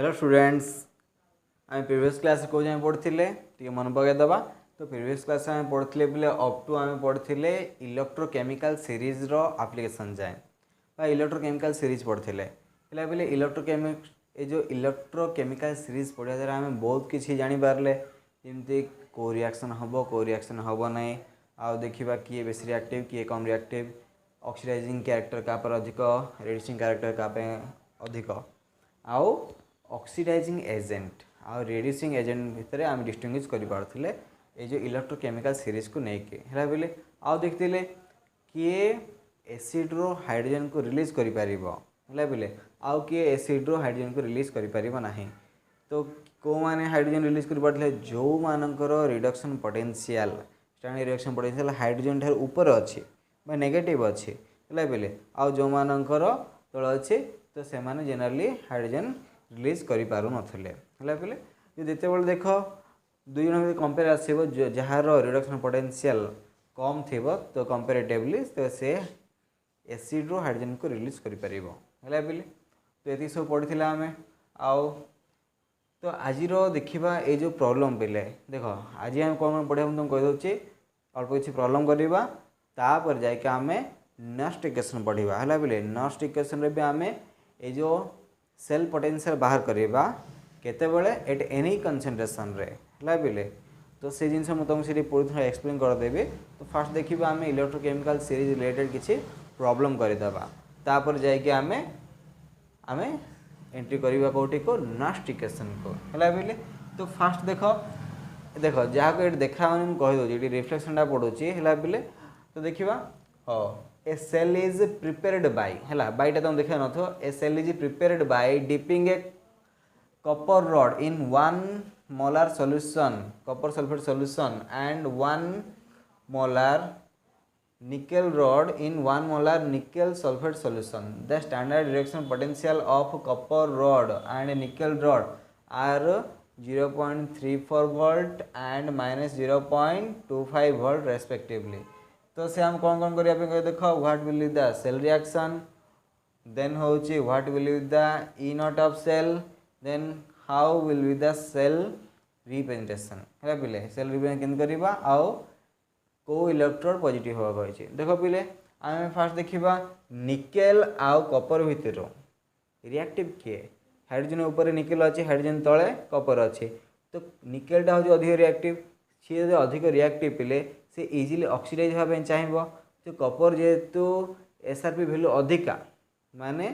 Hello students, आम previous class को जाए पढ़ते टे मन पकईदबा। तो प्रीवियस क्लास आम पढ़ते बोले अप टू आम पढ़ते इलेक्ट्रोकेमिकल सीरीज रो एप्लिकेशन जाए इलेक्ट्रोकेमिकल सीरीज पढ़ते बोले ये जो इलेक्ट्रोकेमिकल सीरीज पढ़ा द्वारा आम बहुत किसी जापारे जमी कौ रिएक्शन हम कौ रिएक्शन हम ना आउ देखा किए बेस रिएक्टिव किए कम रिएक्टिव ऑक्सीडाइजिंग कैरेक्टर का पर अधिक रेडिएशन कैरेक्टर का अधिक आउ ऑक्सीडाइजिंग एजेंट आउ रेड्यूसिंग एजेंट भितर आम डिस्टिंग्विश कर पारे ये जो इलेक्ट्रोकेमिकल सीरीज को लेकिन है बोले आउ देखते किए एसिड रो हाइड्रोजन को रिलीज कर बोले आउ किए एसिड रो हाइड्रोजन को रिलीज कर तो कौ मैंने हाइड्रोजन रिलीज कर पारे जो मानकर reduction potential standard reduction potential hydrogen ठार ऊपर अच्छे नेगेटिव अच्छे है बोले आउ जो मानकर तल अच्छे तो से जेनराली हाइड्रोजन रिलीज कर पार नथिले है बोले जिते बड़े देख दुई जन कंपेयर आसो जार रिडक्शन पोटेंशियल कम थी तो कंपेरेटिवली तो से एसिड रो हाइड्रोजन को रिलीज कर है बोले तो ये सब पढ़ी आम आओ तो आज देखा ये जो प्रॉब्लम पे देख आज आम कौन पढ़ा तुम कहीदे अल्प किसी प्रॉब्लम करवा तापर जाके आम नेक्स्ट इक्वेशन पढ़ा है बोले नेक्स्ट इक्वेशन भी आम ये जो सेल पोटेंशियल बाहर करवा केतेबेले एट एनी कंसंट्रेशन रे है बोले तो से जिन मुझे पूरी थोड़ा एक्सप्लेन करदेवी। तो फास्ट देखिए आम इलेक्ट्रोकेमिकल सीरीज रिलेटेड किसी प्रॉब्लम करदेबा तापर जाके आम आम एंट्री करवा कौटी को नेक्स्ट इक्वेशन को है बोले। तो फास्ट देख देख जहाँ को ये देखा मुझे कहीदे रिफ्लेक्शनटा पड़ोची है बोले तो देखा हाँ a cell is prepared by है बाईटा तुम देखा न a cell is prepared by dipping a copper rod in 1 molar solution copper sulfate solution and 1 molar nickel rod in 1 molar nickel sulfate solution. The standard reaction potential of copper rod and nickel rod are 0.34 volt and minus 0.25 volt respectively. तो से हम कौन करिया देख what will be the cell reaction then होची what will be the E not of cell then how will be the cell representation है पिले cell represent करवा आउ को इलेक्ट्रोड पॉजिटिव होगा कही देख पिले आम फास्ट देखा निकेल आउ कपर भितर रिएक्टिव किए हाइड्रोजन ऊपर निकेल अच्छे हाइड्रोजन तले कपर अच्छे तो निकेलटा हूँ अधिक रिएक्टिव सी अधिक रिएक्टिव पिले से इजिली ऑक्सीडाइज होगा चाहिए तो कपर जेहेतु एसआरपी भैल्यू अधिका माने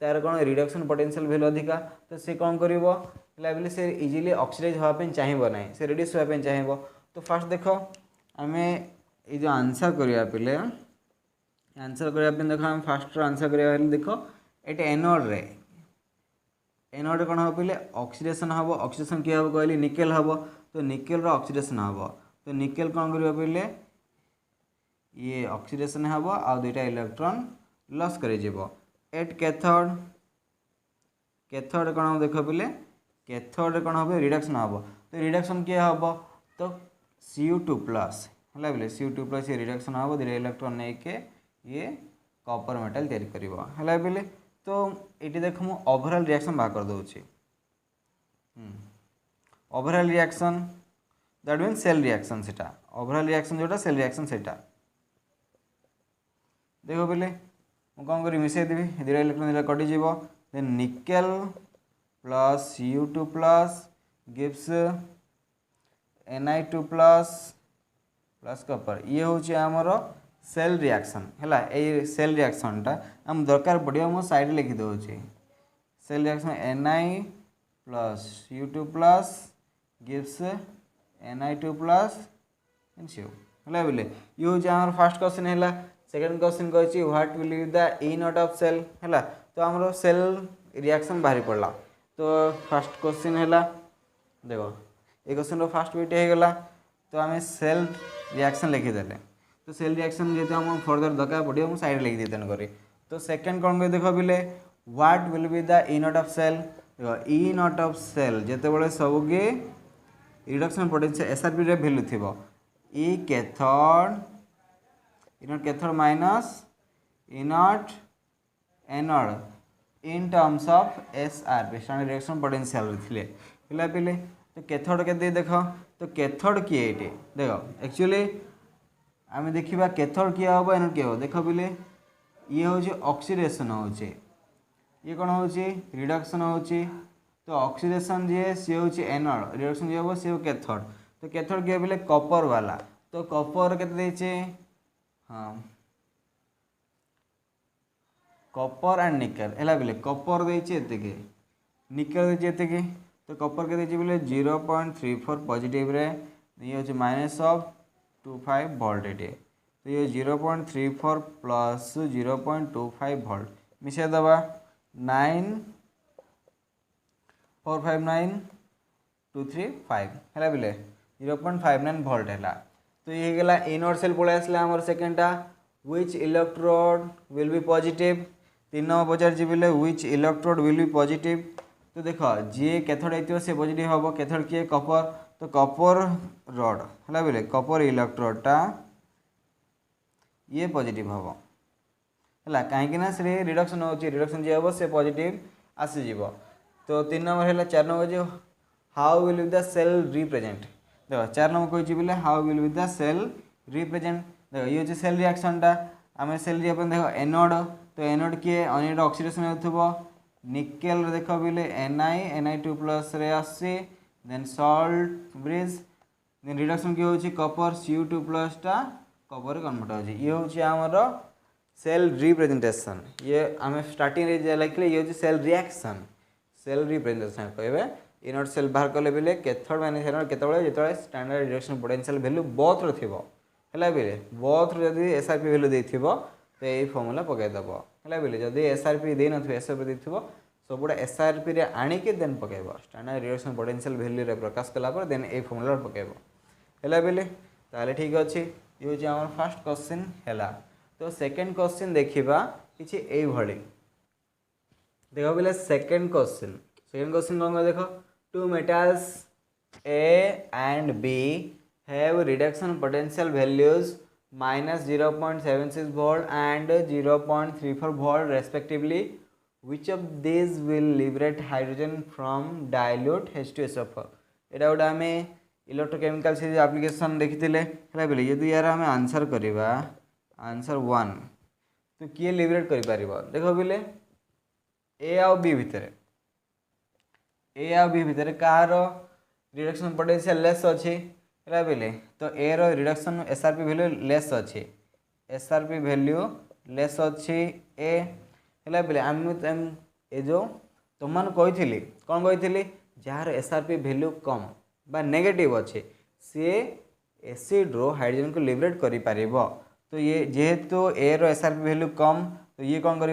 तार कौन रिडक्शन पोटेंशियल भैल्यू अधिका तो से कौन कर बोले से इजिली ऑक्सीडाइज होगापी चाहिए ना से रिड्यूस होगापी चाहिए। तो फास्ट देख आम ये जो आंसर करवा पे आंसर करने देख आम फास्ट आंसर करवा देख ये एनोड रे एनोड कौन हम पे ऑक्सीडेशन हम ऑक्सीडेशन किए हम कहली निकेल हम तो निकेल रो ऑक्सीडेशन हम तो निकेल कौन कर पे ये ऑक्सीडेशन हम आ दुईटा इलेक्ट्रॉन लॉस कर एट कैथोड कैथोड कौन हम देख पे कैथोड कौन हम रिडक्शन हम तो रिडक्शन किए हम तो Cu2 प्लस है बोले Cu2 प्लस ये रिडक्शन हम दुईटा इलेक्ट्रॉन नहीं के ये कॉपर मेटल तैयारी कर है बोले। तो ये देख मु ओवरऑल रिएक्शन बाहर कर दूसरी overall reaction that mean cell reaction से ओवरऑल रिएक्शन जोटा सेल रिएक्शन से देख बोले मुझे कौन कर मिसेदेवी दुईटा इलेक्ट्रॉन कटिज then nickel plus Cu2 plus gives Ni2 plus plus copper ये हूँ आमर सेल रिएक्शन है ये सेल रिएक्शनटा आम दरकार पड़ो मो साइड लिखी दूसरी cell reaction Ni plus Cu2 plus gives Ni2 plus Cu है बोले ये हूँ आम फास्ट क्वेश्चन है। सेकेंड क्वेश्चन कही what will be the E not of cell है तो आमर सेल रिएक्शन बाहरी पड़ा। तो फास्ट क्वेश्चन है देखो ये क्वेश्चन फास्ट बिट होगला तो आम सेल रिएक्शन लिखीदे तो सेल रिएक्शन जेहतु आम फर्दर दरकार पड़ो मुझे साइड लिखी दी तेन कर। तो सेकेंड कौन कर देख पे what will be the E not of cell देख ई नॉट ऑफ सेल जिते बड़े सबके रिडक्शन पोटेंशियल एसआरपी रे वैल्यू थी E cathode E naught cathode minus E naught anode in terms of SRP standard reaction potential थिले पिला पिले तो कैथोड के देख तो कैथोड किए ये देख एक्चुअली आम देखा कैथोड किए हम एनोड किए हम देख पिले ये हूँ ऑक्सीडेशन हो ये कौन हो रिडक्शन हो तो ऑक्सीडेशन जी सी हूँ एनोड रिडक्शन जी हम सी हूँ कैथोड तो कैथोड किए बोले कॉपर वाला तो कॉपर के हाँ कॉपर एंड निकेल है बोले कॉपर देती निकेल देती तो कॉपर के बोले 0.34 पॉजिटिव रे ये हूँ माइनस ऑफ 25 वोल्ट ये तो ये 0.34 प्लस 0.25 वोल्ट मिसाई दबा 9459235 है बोले 0.59 वोल्ट है तो ये गला इनवर्ट सेल पड़े आसला आमर सेकेंडटा which electrode will be positive 3 number पचार बोले which electrode will be positive तो देख जी कैथोड होती से पॉजिटिव हम कैथोड किए कॉपर तो कॉपर रड है बोले कॉपर इलेक्ट्रोडटा ये पॉजिटिव हम है कहीं से रिडक्शन हो रिडक्शन जी हम से पॉजिटिव आसीज तो 3 नंबर है 4 नंबर जो how will be the cell represent देख 4 नंबर कही बोले how will be the cell represent देख ये हूँ सेल रिएक्शनटा आम सेल रिएक्शन देख एनोड तो एनोड किए अनिड ऑक्सीडेशन हो निकेल देख बोले Ni2+ रे आसी then salt bridge then reduction किए हूँ कॉपर Cu2+ टा कॉपर कन्वर्ट हो ये हूँ आमर सेल रिप्रेजेंटेशन ये आम स्टार्टिंग लिखले ये हूँ सेल रिएक्शन सेल रिप्रेजेंटेशन कहे इनोड सेल बाहर कले बेले कैथोड माइनस एनोड केतबेले जो standard reduction potential value both रो थिबो है बेले बोथ जदि एसआरपी वैल्यू देथिबो तो ये फॉर्मूला पकईदेव है बोले जदि एसआरपी दे न एसआरपी देथिबो सबुड़ा एसआरपी रे आनिके देन पकेब स्टैंडर्ड रिडक्शन पोटेंशियल वैल्यू रे प्रकाश कला देन ये फॉर्मूला पकेब है बोले ताले ठीक अच्छे ये हूँ आम फर्स्ट क्वेश्चन है तो सेकेंड क्वेश्चन देखा कि देख बोले सेकेंड क्वेश्चन कौन देख two metals A and B have reduction potential values -0.76 volt and 0.34 volt respectively which of these will liberate hydrogen from dilute H2SO4 एटा गोटे आम इलेक्ट्रोकेमिकल सीरीज एप्लिकेशन देखी है बोले यदि यार आम आंसर करवा आंसर 1 तो किए लिबरेट कर देख बोले ए आ बी भितर कହାର रिडक्शन पोटेंशियल लेस अच्छी है बोले तो ए रो रिडक्शन एसआरपी वैल्यू लेस अच्छी एसआरपी वैल्यू लेस अच्छी ए है बोले आम ए जो तुम कही कौन कही जार एसआरपी वैल्यू कम बा नेगेटिव अच्छे सी एसिड रो हाइड्रोजन को लिबरेट करि तो ये जेहेतु ए रो एसआरपी वैल्यू कम तो ये कौन करि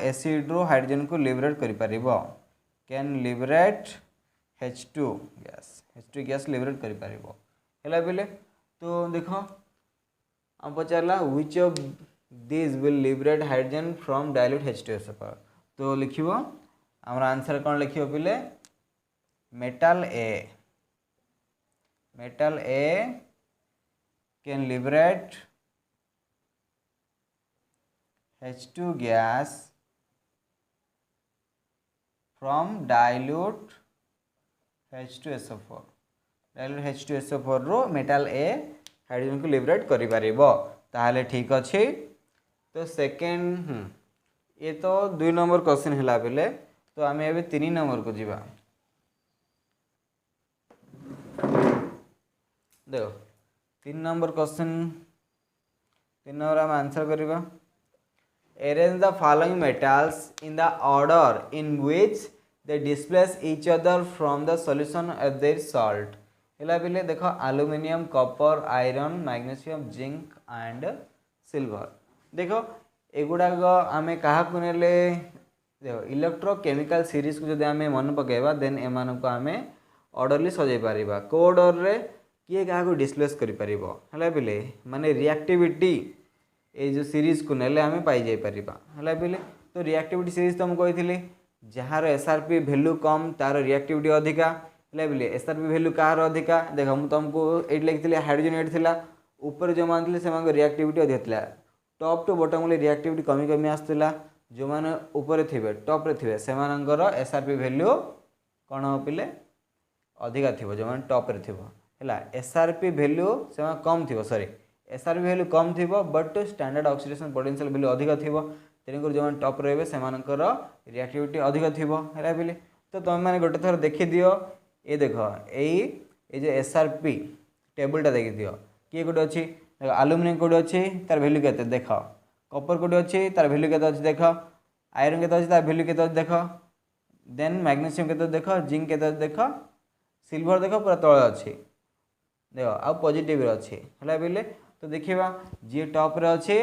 एसिड रो हाइड्रोजन को लिबरेट करि can liberate H2 gas liberate करि बोले तो देख हम पचारा which of this will liberate hydrogen from dilute H2SO4 तो लिखिबो हमर आंसर कौन लिखिबो बोले मेटल ए can liberate H2 gas from dilute H2SO4 रो मेटल ए हाइड्रोजन को लिबरेट करि परिबो ताहले ठीक अच्छे तो सेकेंड ये तो 2 नंबर क्वेश्चन है बोले तो आम ए 3 नंबर को जीवा देखो 3 नंबर क्वेश्चन 3 नंबर आम आंसर करवा arrange the following metals in the order in which they displace each other from the solution of their salt है बोले देख aluminium copper iron magnesium zinc and silver देख एगुड़ाक आम क्या देख इलेक्ट्रोकेमिकल सीरीज को जब आम मन पकेबा देन एम को आम ऑर्डरली सजाई पारिबा को ऑर्डर रे किए क्या डिस्प्लेस करि परिबो है बोले माने रिएक्टिविटी ये जो सीरीज को नेले आम पाई जाई परिबा है बोले तो रिएक्टिविटी सीरीज तुम कही जार एसआरपी वैल्यू कम तार रिएक्टिविटी अधिका है बोले एसआरपी वैल्यू कार अधिका देख मुझे तुमको ये लिखी हाइड्रोजन एट था ऊपर जो मानते से रिएक्टिविटी अधिक था टॉप टू बॉटम रिएक्टिविटी कमी कमी आसला जो मैंने ऊपर थे टॉप रे थे से एसआरपी वैल्यू कौन हो पिले अधिका थी जो मैंने टॉप रे थी है एसआरपी वैल्यू से कम थी सॉरी एसआरपी वैल्यू कम थी but standard oxidation potential value अधिका थी तेणुकर जो टॉप रे से रिएक्टिविटी अधिक थी है बोले तो तुम मैंने गोटे थर देखी दियो ये देख ये जो एसआरपी टेबुलटा देखी दियो किए गोटे अच्छी देख आलुमिनियम कौटे अच्छी तार भैल्यू के देख कपर कौटे अच्छी तार भैल्यू के देख आयरन के तार भैल्यू के देख देन मैग्नेशियम के देख जिंक के देख सिल्वर देख पूरा तले अच्छी देख आ पॉजिटिव अच्छी है बोले तो देखा जी टॉप रे अच्छे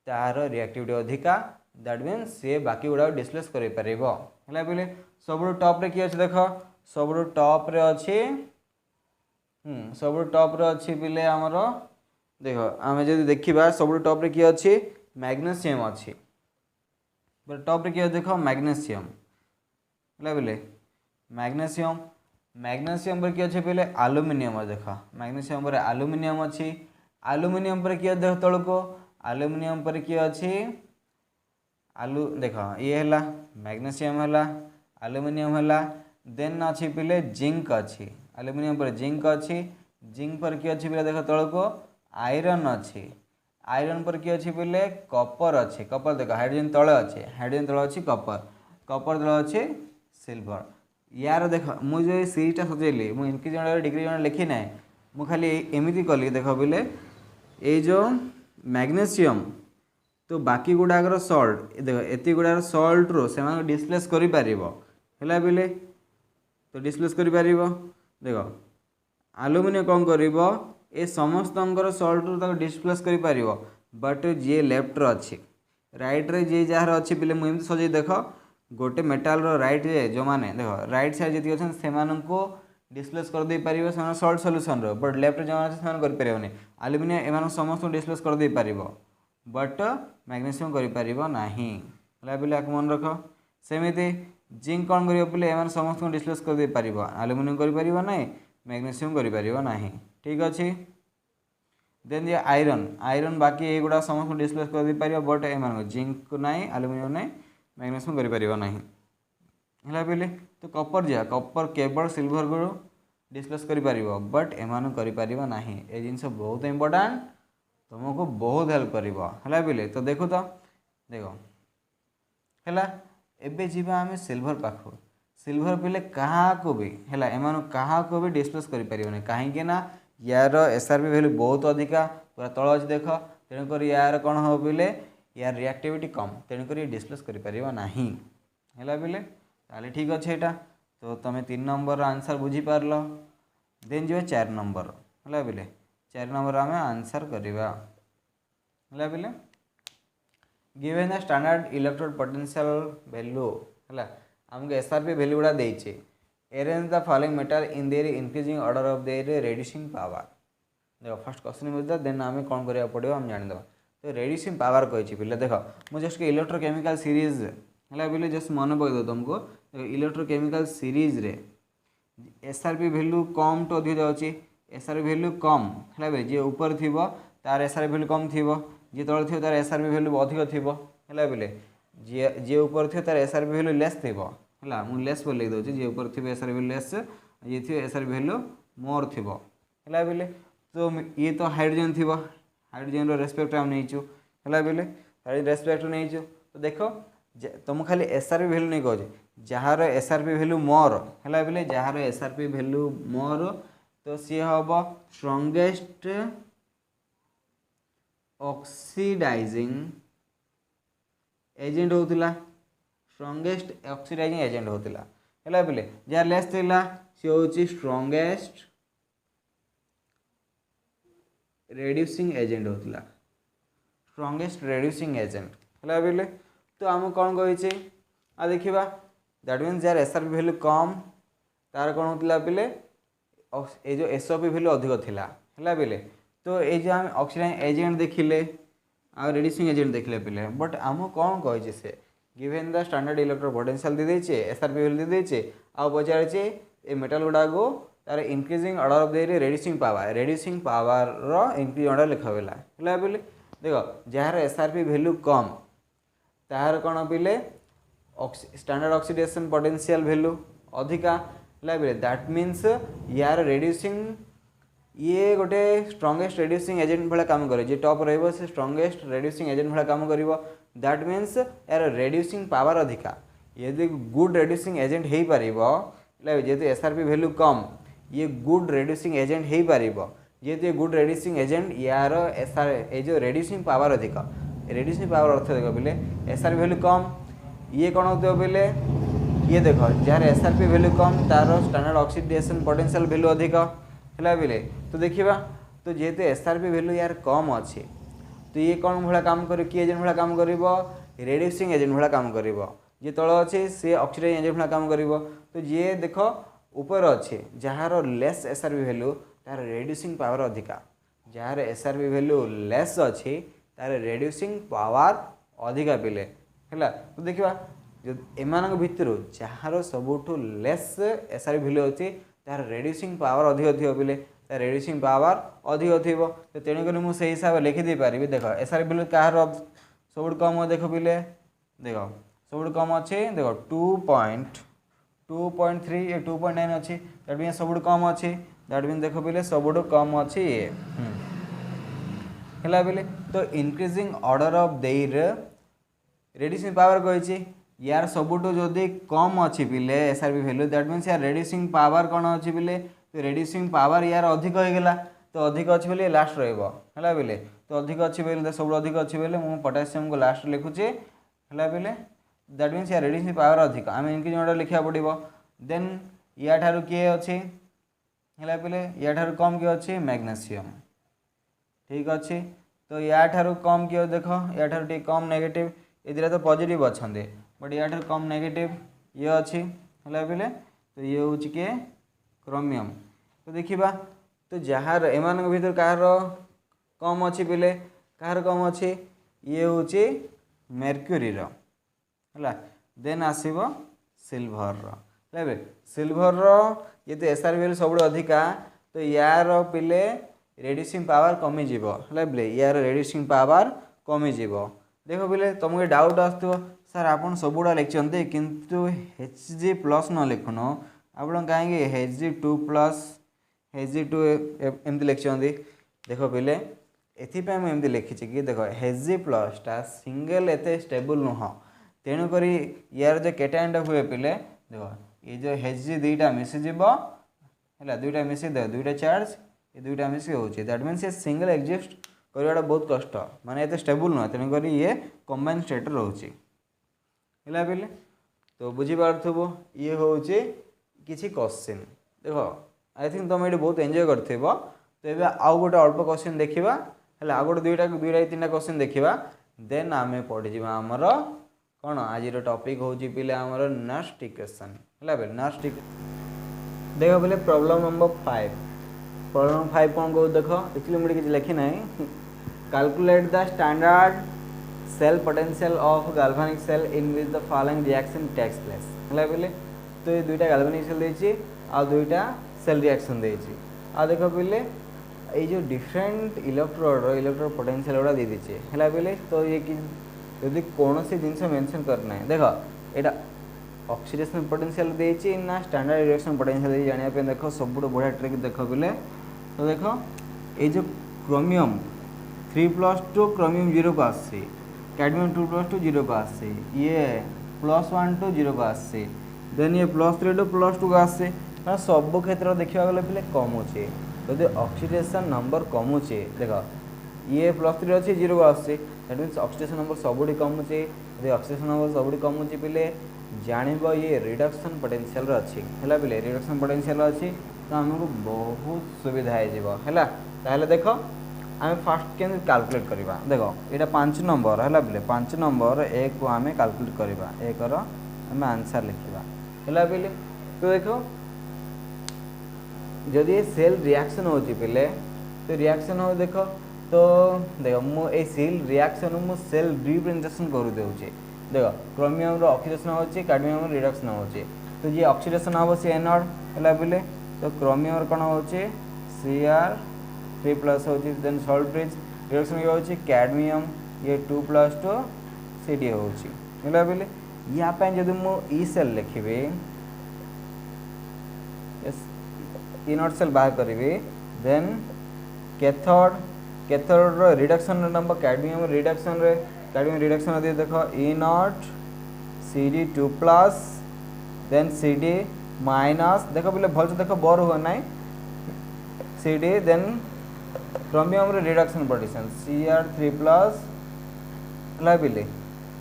तार रिएक्टिविटी अधिका दैट मीन सी बाकी गुड़ा डिस्प्लेस कर बोले सब टॉप रे किए अच्छे देख सब टॉप रे अच्छे सब टॉप रे अच्छी पिले आमर देख आम जो देखा सब टॉप रे किए अच्छे मैग्नेशियम अच्छी टॉप रे किए देख मैग्नेशियम है बोले मैग्नेशियम मैग्नेशियम पर किए अच्छे पहले आलुमिनियम देख मैग्नेशियम पर आलुमिनियम अच्छी आलुमिनियम पर किए देख तौक आलुमिनियम पर किए अच्छी आलू देख ये है मैग्नेशियम है आलुमिनियम है देन अच्छी पहले जिंक अच्छी आलुमिनियम पर जिंक अच्छी जिंक पर किए अच्छी पहले देख तौक आयरन अच्छी आयरन पर किए अच्छी पहले कपर अच्छी कपर देख हाइड्रोजन तले अच्छे हाइड्रोजन तले अच्छी कपर कपर तले अच्छे सिल्वर यार देख मुझे सीरीजटा सजेली मुझे इनकी जन डिग्री जन लिखी ना मुझे खाली एमती कली देख बोले ये जो मैग्नेशियम तो बाकी गुड़ाकर सल्ट देख एत गुड़ार सल्ट रो से डिस्प्लेस कर बोले तो डिस्प्लेस कर देख आलुमिनियम कौन कर ये समस्त सल्ट रू डिस्प्लेस कर बट जी लेफ्ट अच्छी राइट रे जी जार अच्छी पिले मुझे सजे देख गोटे मेटाल राइट रे जो मैंने देख राइट साइड जी अच्छे से डिस्प्लेस कर दे पारिबो से सल्ट सॉल्यूशन रो बट लेफ्ट जो अच्छे कर पारे आलुमिनियम एम समस्त डिस्प्लेस कर दे पारिबो बट मैग्नेशियम कर पारिबो नाही बोले मन रख सेमिति जिंक कौन कर बोले एम समस्त डिस्प्लेस कर दे पारिबो आलुमिनियम कर पारिबो नाही मैग्नेशियम कर पारिबो नाही ठीक अच्छे देन ये आयरन आयरन बाकी ये गुड़ा समस्त डिस्प्लेस कर दे पारिबो बट एम जिंक नाही आलुमिनियम नाही मैग्नेशियम कर पारिबो नाही है बोले तो कपर जा कपर केवल सिल्वर को डिस्प्लेस कर पारिबो बट एमान कर पारिबो नाही ए जिनस बहुत इंपोर्टेंट तुमको बहुत हेल्प करिबो है बोले तो देखो तो देखो है एबे जीवा आमे सिल्वर पाखो सिल्वर पिले कहा को भी है एमान कहा को भी डिस्प्लेस कर पारिबो नहीं कहीं ना यार एसआरपी वैल्यू बहुत अधिका पूरा तल अच्छे देख तेणुक यार कौन हम बोले यार रिएक्टिविटी कम तेणुक डिस्प्लेस कर पारिबो नाही है बोले ताले ठीक अच्छे यहाँ तो तुम 3 नंबर आंसर बुझी पारल देन जो 4 नंबर है बोले 4 नंबर आम आंसर करवा है बोले given the standard electrode potential value है आमको एसआरपी वैल्यू गुड़ा देचे arrange the following metal in their increasing order of their reducing power देख फर्स्ट क्वेश्चन बुझा देन आम कौन करा पड़ो आम जानीद तो रेड्यूसिंग पावर कही पे देख मुझे जस्ट इलेक्ट्रोकेमिकल सीरीज है बोले जस्ट मन पकड़ दो तुमको इलेक्ट्रोकेमिकल सीरीज रे एसआरपी वैल्यू कम तो अधिक जाऊँगी एसआरपी वैल्यू कम है बोले जी ऊपर थी तार एसआरपी वैल्यू कम थी जी तले थी तार एसआरपी वैल्यू अधिक थी है बोले जी जी ऊपर थी तार एसआरपी वैल्यू लेस थी है मुझे लेस बोल लिख दूसरी जी ऊपर थी एसआरपी वैल्यू लेस ये थी एसआरपी वैल्यू मोर थी है बोले तो ये तो हाइड्रोजन थी हाइड्रोजन रेस्पेक्ट आम नहीं है बोले रेस्पेक्ट नहीं तो देख तुम खाली एसआरपी वैल्यू नहीं कहे जार एसआरपी वैल्यू मोर है बोले जार एसआरपी वैल्यू मोर तो सी हम स्ट्रॉन्गेस्ट ऑक्सीडाइजिंग एजेंट होता स्ट्रॉन्गेस्ट ऑक्सीडाइजिंग एजेंट होता है बोले जार लेस थी सी हूँ स्ट्रॉन्गेस्ट रेड्यूसिंग एजेंट होता स्ट्रॉन्गेस्ट रेड्यूसिंग एजेंट है बोले तो आम कौन कही आ देखा दैट मीन्स जार एसआरपी वैल्यू कम तार कौन होता बोले ये जो एसओपी वैल्यू अधिक थिला है बोले तो ये जो आम ऑक्सीडाइजिंग एजेंट देखिले आ रेड्यूसिंग एजेंट देखले पिले बट आम कौन कही से given the standard electro potential दे देचे एसआरपी वैल्यू दे देचे आ पचारे ये मेटाल गुड़ा को तार increasing order of the reducing power रो इंक्रीज ऑर्डर लिखा है बोले देख जार एसआरपी वैल्यू कम तार कौन पिले स्टैंडर्ड ऑक्सीडेशन पोटेंशियल वैल्यू अधिका है दैट मीन्स यार रेड्यूसिंग ये गोटे स्ट्रंगेस्ट रेड्यूसिंग एजेंट भाया काम करे जे टॉप रहिबो से स्ट्रंगेस्ट रेड्यूसिंग एजेंट भाया काम करिवो दैट मीन्स यार रेड्यूसिंग पावर अधिका यदि गुड रेड्यूसिंग एजेंट हो पार जेहेतु एसआरपी वैल्यू कम ये गुड रेड्यूसिंग एजेंट हो पार जेहेतु ये गुड रेड्यूसिंग एजेंट यार एसआर ये जो रेड्यूसिंग पावर अधिक रेड्यूसिंग पावर अर्थ देख बोले एसआरपी वैल्यू कम ये कौन होते बोले ये देख जार एसआरपी वैल्यू कम तार स्टैंडर्ड ऑक्सीडेशन पोटेंशियल वैल्यू अधिक है बोले तो देखा तो जेहेतु एसआरपी वैल्यू यार कम अच्छे तो ये कौन भाया काम कर कि एजेंट भाया काम कर रेड्यूसिंग एजेंट भाया काम कर जे तल अच्छे सी ऑक्सीडाइजिंग एजेंट भाया काम कर तो जे देख ऊपर अच्छे जार लेस एसआरपी वैल्यू तार रेड्यूसिंग पावर अधिका जार एसआरपी वैल्यू लेस अच्छी तार रेड्यूसिंग पावर अधिका पिले है तो देखा एम भितर जार सबुठ लेस एसआरपी वैल्यू अच्छी तार रेड्यूसिंग पावर अधिक थी पिले तार रेड्यूसिंग पावर अधिक थी तो तेणुक मुझे हिसाब से लिखिदे पारि देख एसआरपी वैल्यू कह सब कम देख पिले देख सब कम अच्छे देख 2.3 ये 2.9 अच्छी दैट मीन सब कम अच्छी दैट मीन देख पिले सब कम अच्छी ये है बोले तो increasing order of there reducing power कही यार सबुठ जदि कम अच्छी पिले एसआरपी वैल्यू दैट मीन्स यार रेड्यूसिंग पावर कौन अच्छी पिले तो रेड्यूसिंग पावर यार अधिक होगा तो अधिक अच्छी बोले लास्ट रहा बोले तो अधिक अच्छी बोले सब अधिक अच्छी बोले मुझे पोटासियम को लास्ट लिखुचे है बोले दैट मीन्स यार रेड्यूसिंग पावर अधिक आम इंक्रीजिंग ऑर्डर लिखा पड़ो देन या ठारू किए अच्छी है बोले या ठारू कम किए अच्छी मैग्नेशियम ठीक अच्छे तो या ठारू कम किए देख या ठारू टी कम नेगेटिव ये दिटा तो पॉजिटिव अच्छा बट या ठारू कम नेगेटिव ये अच्छी है बोले तो ये हूँ किए क्रोमियम तो देखा तो जार एम भर कह कम अच्छी पिले कह कम अच्छी ये हूँ मेर्क्यूरी है देन आसब सिल्भर सिल्भर ये तो एसआरपी वैल्यू सब अधिका तो यार पिले रेड्यूसिंग पावर कमिज है बोले यार रेड्यूसिंग पावर कमिज देख बोले तुमको डाउट आसो सर आप सबुड़ा लिखते किंतु Hg प्लस न लिखुन आप कहीं Hg2 Hg2 एमती लिखते देख पिले एपाई मुझे लिखी कि देख Hg प्लस टा सिंगल एत स्टेबल नुह तेणुक यार जो केटाइनटा हुए पिले देख ये जो Hg दुईटा मिसीज है दुईटा मिसी देख दुईटा चार्ज ये दुईटा मिसी हो दैट मीन्स ये सिंगल एक्जिस्ट करवाटा बहुत कष्ट माने ये स्टेबल नुह तेणुक ये कंबाइन स्टेट रोचे है बोले तो बुझीपार ये हूँ किसी क्वेश्चन देख आई थिंक तुम ये बहुत एंजॉय कर तो ये आउ गोटे अल्प क्वेश्चन देखा है आउ गोटे दुईटा तीन क्वेश्चन देखा देन आम पढ़ी आमर कौन आज टॉपिक हूँ पिले आमर नेक्स्ट इक्वेशन है बोले नेक्स्ट देख बोले प्रॉब्लम नंबर 5 प्रॉब्लम नंबर 5 कौन कह देख एक्चुअली मुझे किसी लिखी ना calculate the standard cell potential of galvanic cell in which the following reaction takes place है बोले तो ये दुईटा गाल्वानिक सेल देती आ दुईटा सेल रिएक्शन देती आ देख बोले ये जो डिफरेंट इलेक्ट्रोड पोटेंशियल गुड़ा दे दीजिए है बोले तो ये कि यदि कौन सी जिनस मेंशन करना है देख यहाँ ऑक्सीडेशन पोटेंशियल देती ना स्टैंडर्ड रिएक्शन पोटेंशियल जानापी देख सब बढ़िया ट्रिक देख बोले तो देख ये जो क्रोमियम 3+2 क्रोमियम 0 को आसी कैडमियम 2+2 0 को आसी ये +1 टू 0 को आसी देन ये +3 टू +2 को आसी सब क्षेत्र देखा गले पे कमुचे जदि ऑक्सीडेशन नंबर कमुचे देख ये +3 अच्छे 0 को आसी दैट मीन्स ऑक्सीडेशन नंबर सबुठी कमुचे यदि ऑक्सीडेशन नंबर सबुठी कमुचे पे जानब ये रिडक्शन पोटेंशियल अच्छी है पे रिडक्शन पोटेंशियल अच्छी तो आमको बहुत सुविधा है देख आम फास्ट के कैलकुलेट करवा देख यहाँ 5 नंबर है बोले 5 नंबर 1 को आम कैलकुलेट करवा 1 आम आंसर लिखा है बोले तो देख जदि सेल रिएक्शन हो पे तो रिएक्शन हो देख तो देख मुझे सेल रिएक्शन मु सेल रिप्रेजेंटेशन कर दूचे देख क्रोमियम ऑक्सीडेशन होची कैडमियम रिडक्शन होची तो ये ऑक्सीडेशन हम सी एनॉड है बोले तो क्रोमियम कौन होची Cr3+ होची देन सॉल्ट ब्रिज रिडक्शन ये होची कैडमियम ये 2+2 सीडी होची होला बेले या पे जदि मु ई सेल लिखिबे ई नॉट सेल बाहर करिवे देन कैथोड रो रिडक्शन नंबर कैडमियम रिडक्शन दे देखो E not CD2 plus then CD minus देखो बोले भल से देखो बोर हुआ ना CD देन क्रोमियम रो रिडक्शन पोजीशन Cr3 प्लस लाबिले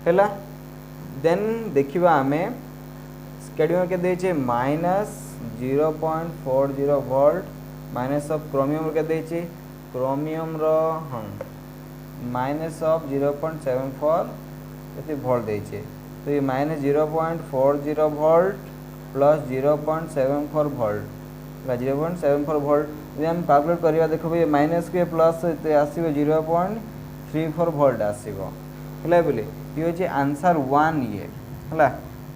हैला देन देखिबा हमें कैडमियम के देचे minus 0.40 volt minus of chromium के देचे क्रोमियम रो माइनस ऑफ 0.74 एते वोल्ट देचे तो ये minus 0.40 volt plus 0.74 volt 0.74 volt यदि हम कैलकुलेट करिया देखो ये माइनस के प्लस एते आसीबो 0.34 वोल्ट आसीबो हला बोले ये होचे आंसर 1 ये हला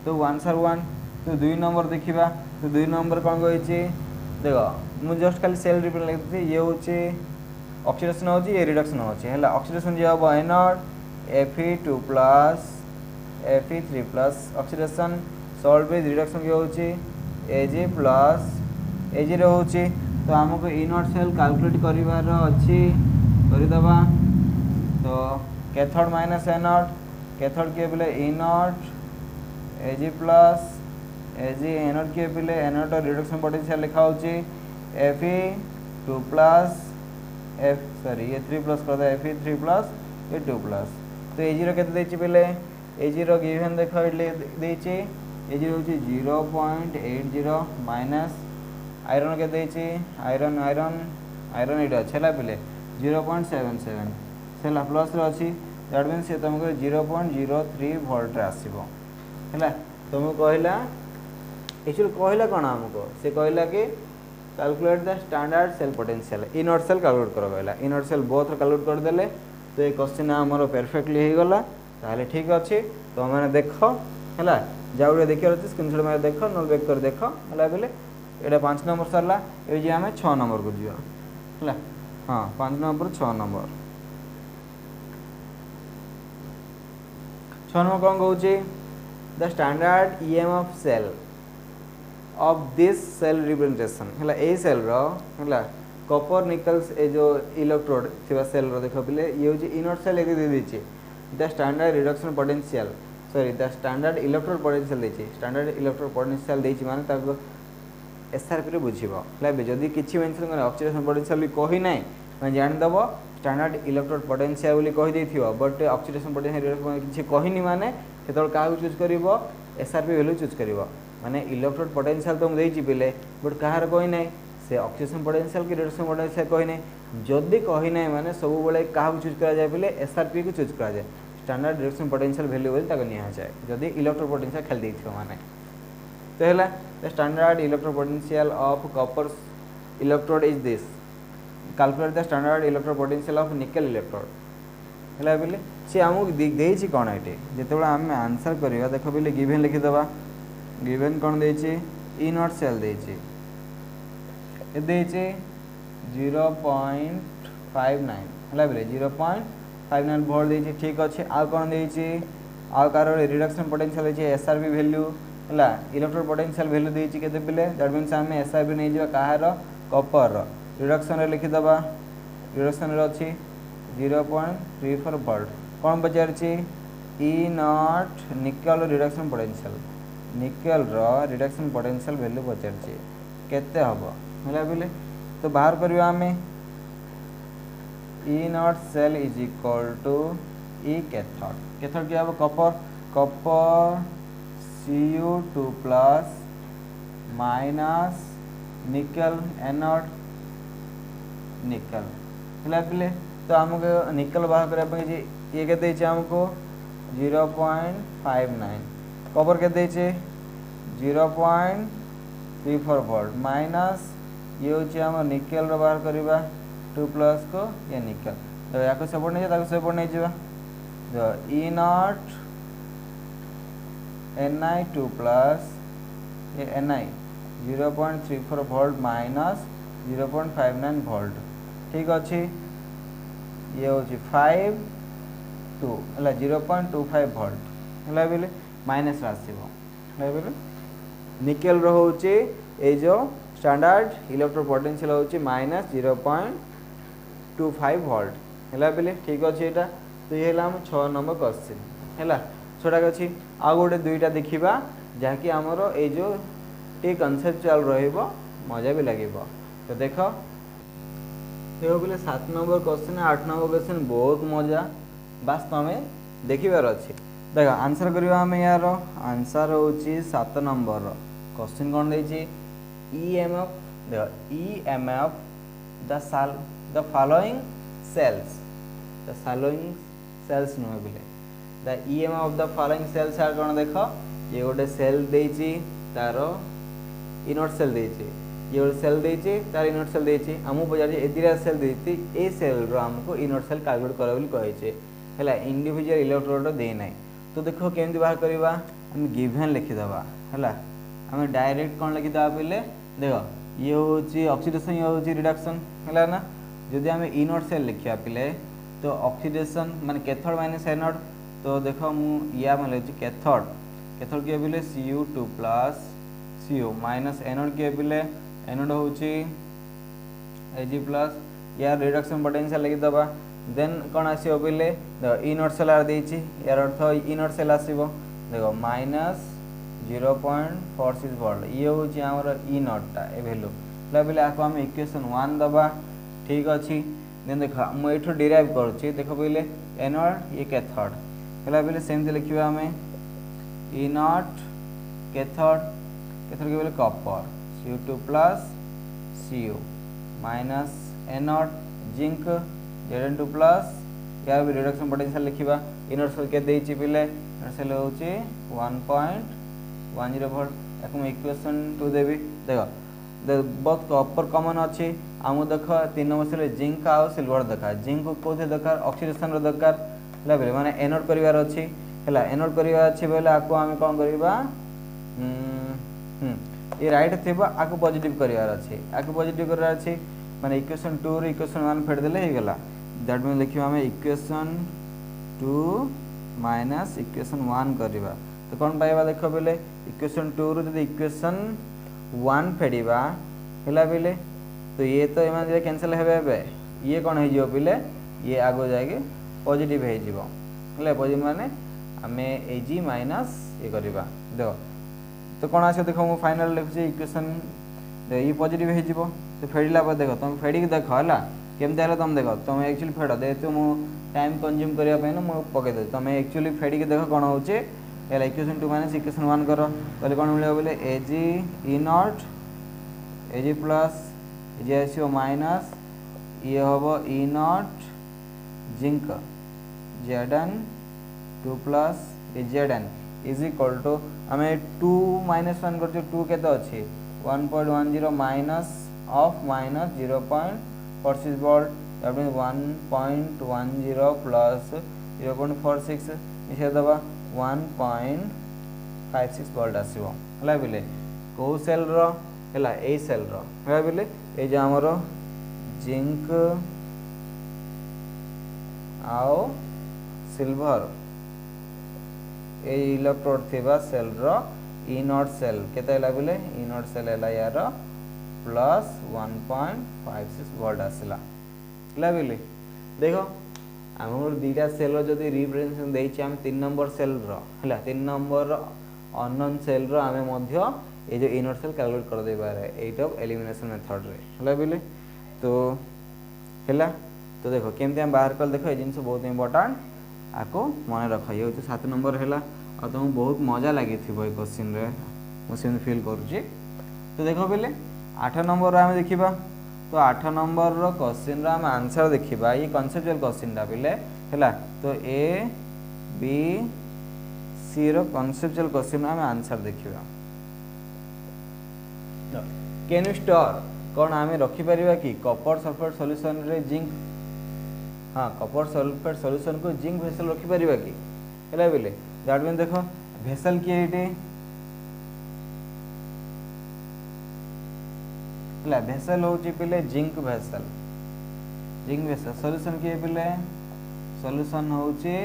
तो आंसर 1 तो 2 नंबर देखिबा तो 2 नंबर कौन होचे देखो मु जस्ट खाली सेल रिप्रेजेंट लिखते ये होचे ऑक्सीडेशन होची ये रिडक्शन होची हला ऑक्सीडेशन जे हबो Fe2 plus Fe3 plus oxidation salt with reduction के होची Ag प्लस Ag रे होची तो हमको ई नॉट सेल कैलकुलेट करिवार अछि करि दबा तो कैथोड माइनस एनोड कैथोड के बोले E not Ag plus Ag anode के बोले एनोड रिडक्शन पोटेंशियल लिखा होची Fe2 प्लस ये 3 प्लस कर दे Fe3 प्लस ये 2 प्लस तो Ag रो केते देछि पहले Ag रो गिवन देखो देछि Ag होछि 0.80 माइनस आयरन के देछि आयरन इड छला पहले 0.77 छला प्लस रो अछि दैट मींस से तुमको 0.03 वोल्ट रे आसीबो हैला तुम कहला एक्चुअली कहला कोन हमको से कहला कि calculate the standard cell potential E not cell calculate करो कहला E not cell both calculate कर देले तो ये क्वेश्चन हमरो परफेक्टली हो गला ताले ठीक अछि तो माने देखो हैला जाउरे देखियो अछि स्क्रीनशॉट मार देखो नोट बैक कर देखो हैला बेले एटा 5 नंबर सरला ए जे हमें 6 नंबर को जियो हैला हां 5 नंबर 6 नंबर कौन कहूँ the standard EMF cell of this cell representation हैला ए सेल रो हैला कॉपर निकल्स ए जो इलेक्ट्रोड थिबा सेल रो देखो पले ये होची इनोट सेल एदि दे देछि the standard reduction potential sorry the standard electrode potential देछि स्टैंडर्ड इलेक्ट्रोड पोटेंशियल देछि माने ताको SRP रे बुझिबो हैला जदी किछि मेंशन करे ऑक्सीडेशन पोटेंशियल भी कहि नै माने जान दबो स्टैंडर्ड इलेक्ट्रोड पोटेंशियल बोली कहि देथियो बट ऑक्सीडेशन पोटेंशियल किछि कहिनी माने केतल का चूज करिवो SRP वैल्यू चूज करिवो माने इलेक्ट्रोड पोटेंशियल तो देछि पिले बट कहार कहि नै से ऑक्सीडेशन पोटेंशियल की रिडक्शन पोटेंशियल कहि नै जदी कहि नै माने सब बेले का चूज करा जाय पिले SRP को चूज करा जाय स्टैंडर्ड रिडक्शन पोटेंशियल वैल्यू बोली ताको निया जाय जदी इलेक्ट्रोड पोटेंशियल खेल देथियो माने तो हैला the standard electrode potential of copper electrode is this calculate the standard electrode potential of निकल इलेक्ट्रोड हैला बोले से हमको देछि कोन एटे जेतेबेला हम आंसर करिवा देखो बोले गिवन लिखि दबा गिवन कोन देछि ई नॉट सेल देछि ए देछि 0.59 हैला बोले 0.59 वोल्ट देछि ठीक अछि आ कोन देछि आ कार रिडक्शन पोटेंशियल देछि SRP वैल्यू हैला इलेक्ट्रोड पोटेंशियल वैल्यू देछि केते बोले दैट मींस हम SRP नै जिवा काहार कॉपर रिडक्शन रे लिखि दबा रिडक्शन रे अछि 0.34 वोल्ट कौन पचार E not nickel reduction potential nickel रो रिडक्शन पोटेंशियल वैल्यू पचार केते हबो होला बोले तो बाहर करबा हमें E not cell is equal to E cathode क्या हबो copper Cu2 plus minus nickel anode nickel होला बोले तो हमको निकल बाहर करबा जे ये के देछि हमको 0.59 कॉपर के देछि 0.34 वोल्ट माइनस ये होछि हम निकल रो बाहर करबा 2 प्लस को ये निकल तो याको सपोर्ट नै ताको सपोर्ट नै जिबा जो ई नॉट Ni2 प्लस ये Ni 0.34 वोल्ट माइनस 0.59 वोल्ट ठीक अछि ये होछि 5 2 है 0.25 वोल्ट है बोले माइनस आसो बोले निकेल रोचे ये जो स्टैंडर्ड इलेक्ट्रो पोटेंशियल होची माइनस 0.25 वोल्ट है बोले ठीक अच्छे यहाँ तो ये हम 6 नंबर क्वेश्चन है छोटा अच्छी आउ गोटे दुईटा देखा जहाँकि आमर ये जो टे कनसेप्चुअल रजा भी लगे तो देख बोले 7 नंबर क्वेश्चन 8 नंबर क्वेश्चन बहुत मजा बास तुम्हें देखिबार अच्छे देख आंसर करवा आम यार आंसर होची 7 नंबर क्वेश्चन कौन देछि EMF देख EMF द फॉलोइंग सेल्स नुहे बोले the EMF of the following cells are कौन देख ये गोटे सेल देछि तार इनर सेल देछि ये गोटे सेल देछि तार इनर सेल देछि हमहु पचार ए दिरा सेल देछि ए सेल रो हमको इनर सेल कैलकुलेट करा बोली कहिछे हैला इंडिविजुअल इलेक्ट्रोड दे नाही तो देखो केमति बाहर करबा हम गिवन लिखि दबा हैला हम डायरेक्ट कोन लिखि दबा पहिले देखो ये होची ऑक्सीडेशन ये होची रिडक्शन हैला ना जदि हम इनर सेल लिखिया पहिले तो ऑक्सीडेशन माने कैथोड माइनस एनोड तो देखो मु या माने लिखि कैथोड के बोले Cu2 plus Cu minus anode के बोले एनोड होची Ag प्लस यार रिडक्शन पोटेंशियल लिखि दबा देन कौन आसो बोले इनर सेल आर देछि यार अर्थ इनर सेल आसीबो देखो माइनस 0.46 वोल्ट ये होची हमर ई नॉटटा ए वैल्यू ला बोले आको हम इक्वेशन 1 दबा ठीक अछि देन देखो हम एठो डिराइव करछि देखो बोले एनोड ये कैथोड हला बोले सेम ते लिखिबा हमें ई नॉट कैथोड के बोले copper Cu2 plus Cu minus anode zinc Zn2 plus यार भी रिडक्शन पोटेंशियल लिखिबा इनर सेल के देछि पिले इनर सेल होछि 1.10 वोल्ट एकम इक्वेशन 2 देबी देखो बहुत कॉपर कॉमन अछि आमु देखो 3 नंबर सेल जिंक आ सिल्वर देखा जिंक कोथे दरकार ऑक्सीडेशन रो दरकार लेबे माने एनोड करिवार अछि हला एनोड करिवार अछि बोले आको हम कोन करिबा ये राइट थिबा आको पॉजिटिव करिवार अछि आको पॉजिटिव करिवार अछि माने इक्वेशन 2 रो इक्वेशन 1 फेड देले हे गेला दैट मीन लिखिबा हम इक्वेशन 2 माइनस इक्वेशन 1 करिबा तो कौन पाइबा देखो बोले इक्वेशन 2 रो जदि इक्वेशन 1 फेडिबा हला बोले तो ये तो एमान जे कैंसिल हेबे हेबे ये कौन हे जिवो बोले ये आगो जाके पॉजिटिव हे जिवो हले पॉजिटिव माने हमें Ag माइनस ये करिबा देखो तो कौन आसे देखो मु फाइनल लिखछि इक्वेशन ये पॉजिटिव हे जिवो तो फेडिला पर देखो तुम फेडी के देखो हला केमते हला तुम देखो तुम एक्चुअली फेड दे तो मु टाइम कंज्यूम करिया पे न मु पके दे तुम एक्चुअली फेडी के देखो कोन होचे एला इक्वेशन 2 माइनस इक्वेशन 1 करो तले कोन मिले बोले Ag E not Ag plus Ag आसीओ माइनस ये होबो E not zinc Zn2 plus Zn is equal to हमें 2 माइनस 1 करछो 2 केते अछि 1.10 minus of minus 0.46 volt that means 1.10 plus 0.46 इसे दबा 1.56 वोल्ट आसीबो हला बिले को सेल रो हला ए सेल रो हला बिले ए जे हमरो जिंक आओ सिल्वर ए इलेक्ट्रोड थिबा सेल रो ई नॉट सेल केते हला बिले ई नॉट सेल हला यार प्लस 1.56 वोल्ट आसला हला बिले देखो हमर दीटा सेल रो जदी रिप्रेजेंटेशन देछि हम 3 नंबर सेल रो हला 3 नंबर अननोन सेल रो हमें मध्य ए जो इनर सेल कैलकुलेट कर दे बारे एट ऑफ एलिमिनेशन मेथड रे हला बिले तो हला तो देखो केमते हम बाहर कर देखो ए जिंस बहुत इंपोर्टेंट आको मन रख ये तो 7 नंबर हला आ तुम बहुत मजा लागि थिबो ए क्वेश्चन रे मु सेम फील करूची तो देखो बिले 8 नंबर रे हम देखिबा तो 8 नंबर रो क्वेश्चन रा हम आंसर देखिबा ये कांसेप्चुअल क्वेश्चन दा बिले हला तो ए बी सी रो कांसेप्चुअल क्वेश्चन हम आंसर देखिबा कैन यू स्टोर कोन हमें रखि परिबा कि कॉपर सल्फेट सॉल्यूशन रे जिंक हां कॉपर सल्फेट सॉल्यूशन को जिंक वेसल रखि परिबा कि हला बिले दैट मीन देखो वेसल के एटे हला वेसल होची पिले जिंक वेसल सॉल्यूशन के पिले सॉल्यूशन होचे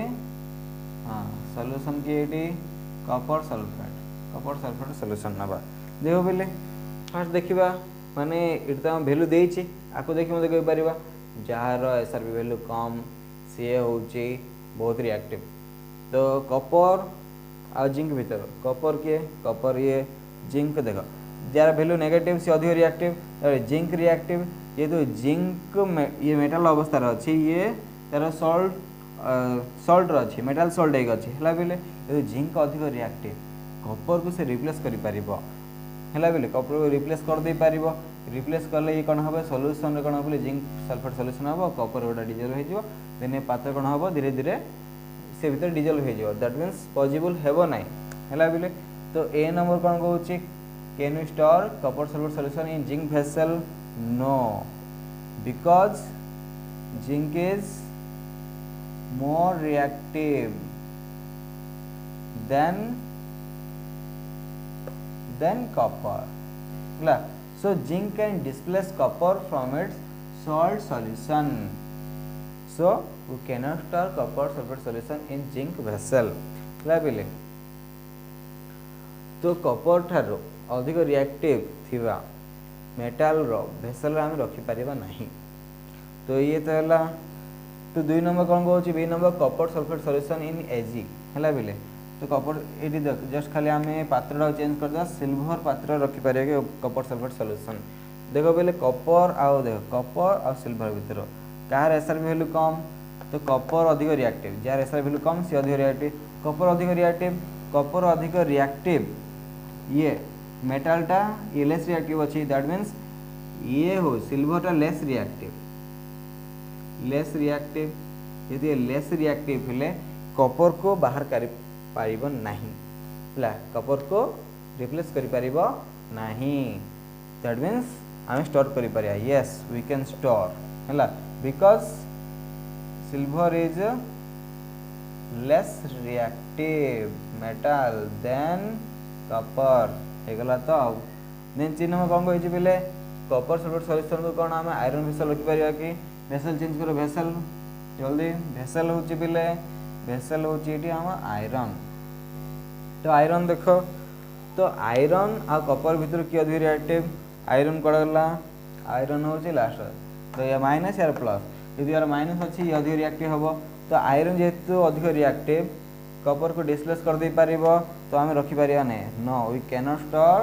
हाँ सॉल्यूशन की एटी कॉपर सल्फेट सॉल्यूशन नबा देखो बोले फास्ट देखा माने ये तो वैल्यू देछि आको देखि मते कहि परिबा जार एसआरपी वैल्यू कम सी होची बहुत रिएक्टिव तो कॉपर आ जिंक भीतर कॉपर ये जिंक देख जार वैल्यू नेगेटिव सी अधिक रिएक्टिव जिंक रिएक्टिव ये तो जिंक ये मेटल अवस्था अच्छी ये तार सल्ट अच्छी मेटाल सल्ट एक अच्छी है बोले ये जिंक अधिक रिएक्टिव कॉपर को से रिप्लेस कर बोले कॉपर को रिप्लेस कर दे पार रिप्लेस कले ये कौन हम सॉल्यूशन कौन बोले जिंक सल्फेट सॉल्यूशन हम कॉपर गोटा डिजल्व हो देन पात्र कौन हम धीरे धीरे से भीतर डिजल्व हो दैट मीन्स पॉसिबल हेबो नहीं है बोले तो ए नंबर कौन कहूँ can you store copper sulphate solution in zinc vessel no because zinc is more reactive than copper. So zinc can displace copper from its salt solution. So we cannot store copper sulfate solution in zinc vessel. बोले तो copper ठारो अधिक reactive थिबा metal रो vessel आम रखि परिबा नहीं तो ये तो हला तो 2 नंबर कौन कहूँ B number copper sulphate solution in AG है बोले तो कॉपर ये जस्ट खाली आम पात्र चेंज कर सिल्वर पात्र रखिपर कॉपर सल्फेट सॉल्यूशन देख बोले कॉपर आउ देख कॉपर आ सिल्वर भीतर कार एसआर वैल्यू कम तो कॉपर अधिक रिएक्टिव जार एसआर वैल्यू कम सी अधिक रिएक्टिव कॉपर अधिक रिएक्टिव ये मेटालटा ये लेस रिएक्टिव अच्छी दैट मीन्स ये हो सिल्वरटा लेस रिएक्टिव यदि लेस रिएक्टिव हेले कॉपर को बाहर कर पारिबो नहीं कॉपर को रिप्लेस करि पारिबो नहीं दैट मीन्स आम स्टोर करि पारिया यस वी कैन स्टोर है because silver is less reactive metal than copper हो गला तो देन 3 नंबर कौन कहि बोले कॉपर सल्फेट सॉल्यूशन को कौन आम आयरन वेसल रखि पारिया कि वेसल चेंज करो वेसल जल्दी वेसल होची बोले वेसल होची आम आयरन तो आयरन देख तो आयरन आ कॉपर भीतर किए अधिक रिएक्टिव आयरन कड़ा गला आयरन हूँ लास्ट तो ये माइनस यार प्लस यदि यार माइनस अच्छी ये अधिक रिएक्टिव हम तो आयरन जेहेतु अधिक रिएक्टिव कॉपर को डिस्प्लेस कर दे पार तो आम रखिपर नहीं no we cannot store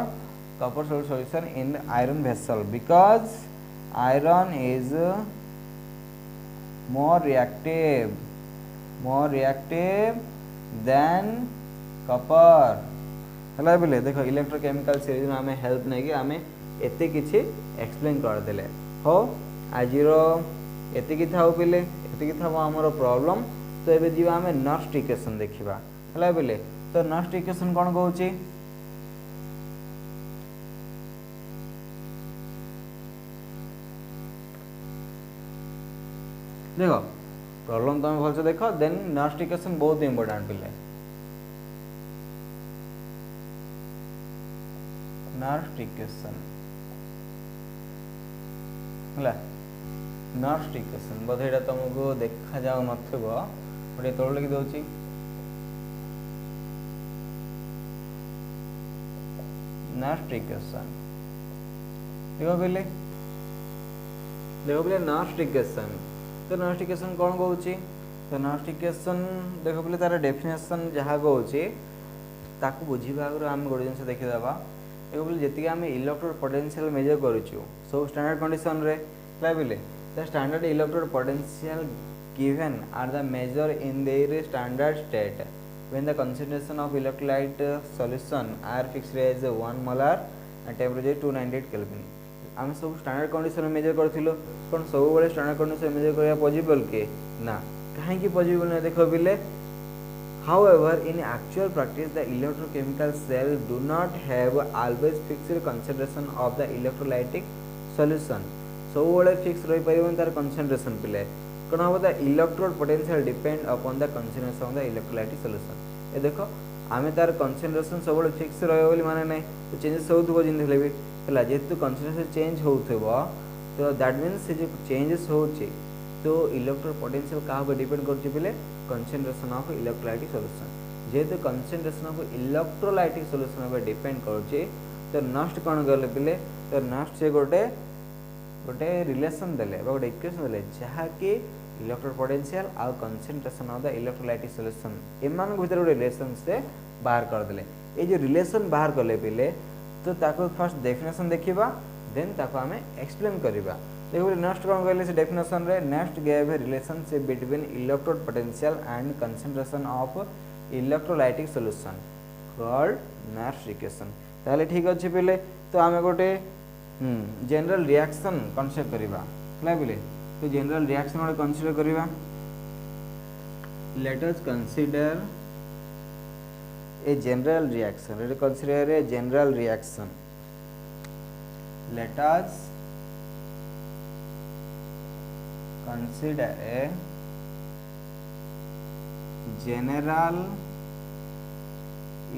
copper solution in iron vessel because iron is more reactive than copper है बोले देख इलेक्ट्रोकेमिकल सीरीज में आम हेल्प नहीं कि आम एते किछि एक्सप्लेन करदेले हो आज एति था बोले एति था आमर प्रॉब्लम तो ये जी आम नस्ट इक्वेशन देखा है बोले तो नस्ट इक्वेशन कौन कहूँ देख प्रॉब्लम तुम भलसे देख देन नस्ट इक्वेशन बहुत इंपोर्टेंट पिले नस्ट इक्वेशन है नस्ट इक्वेशन बोधे यहाँ तुमको देखा जाऊ नोटे तल लिखि दौर नस्ट इक्वेशन देख बोले नस्ट इक्वेशन तो नस्ट इक्वेशन कौन कहूँ तो नस्ट इक्वेशन देख बोले तार डेफिनेशन जहाँ कहूँ ताकू बुझा आगे आम गोटे जिन देखीदे देख बोले जी आम इलेक्ट्रोड पोटेंशियल मेजर करूँ सब स्टैंडर्ड कंडीशन रे बोले the standard electrode potential given are the measure in their standard state when the concentration of electrolyte solution are fixed as 1 molar and temperature 298 Kelvin आम सब स्टैंडर्ड कंडीशन में major करथिलो पण सब बळे standard condition major करिया possible के ना काहे की पॉसिबल नै देखो बिले however in actual practice the electrochemical cell do not have always fixed concentration of the electrolytic solution सब बळे फिक्स रही परिबन तार concentration पिले कौन हम the electrode potential depend upon the concentration of the electrolytic solution ये देखो आम तार कंसंट्रेशन सब फिक्स रही माने नहीं तो चेंजेस हो जिन भी जेहेतु कंसंट्रेशन चेंज हो तो दैट मीन्स से जो चेंजेस हो तो इलेक्ट्रो पोटेंशियल क्या डिपेंड कर कंसंट्रेशन ऑफ इलेक्ट्रोलाइटिक सॉल्यूशन जेहेतु concentration of electrolytic solution depend कर तो नेक्स्ट कौन गले पिले तो नेक्स्ट से गोटे गोटे रिलेशन देले गोटे इक्वेशन देले जहाँकि इलेक्ट्रो पोटेंशियल आउ concentration of the electrolytic solution एमान भीतर गोटे रिलेशन से बाहर करदेले ये जो रिलेशन बाहर कले पिले तो ताको फर्स्ट डेफिनेशन देखिबा देन ताको आमे एक्सप्लेन करिबा देखो नेक्स्ट कौन कहले से डेफिनेशन रे next give a relationship between electrode potential and concentration of electrolytic solution called next equation ताले ठीक अछि पिले तो आमे गोटे जनरल रिएक्शन कन्सिडर करिबा हला पिले तो जनरल रिएक्शन गोटे कन्सिडर करिबा let us consider a general reaction let us consider a general reaction let us consider a general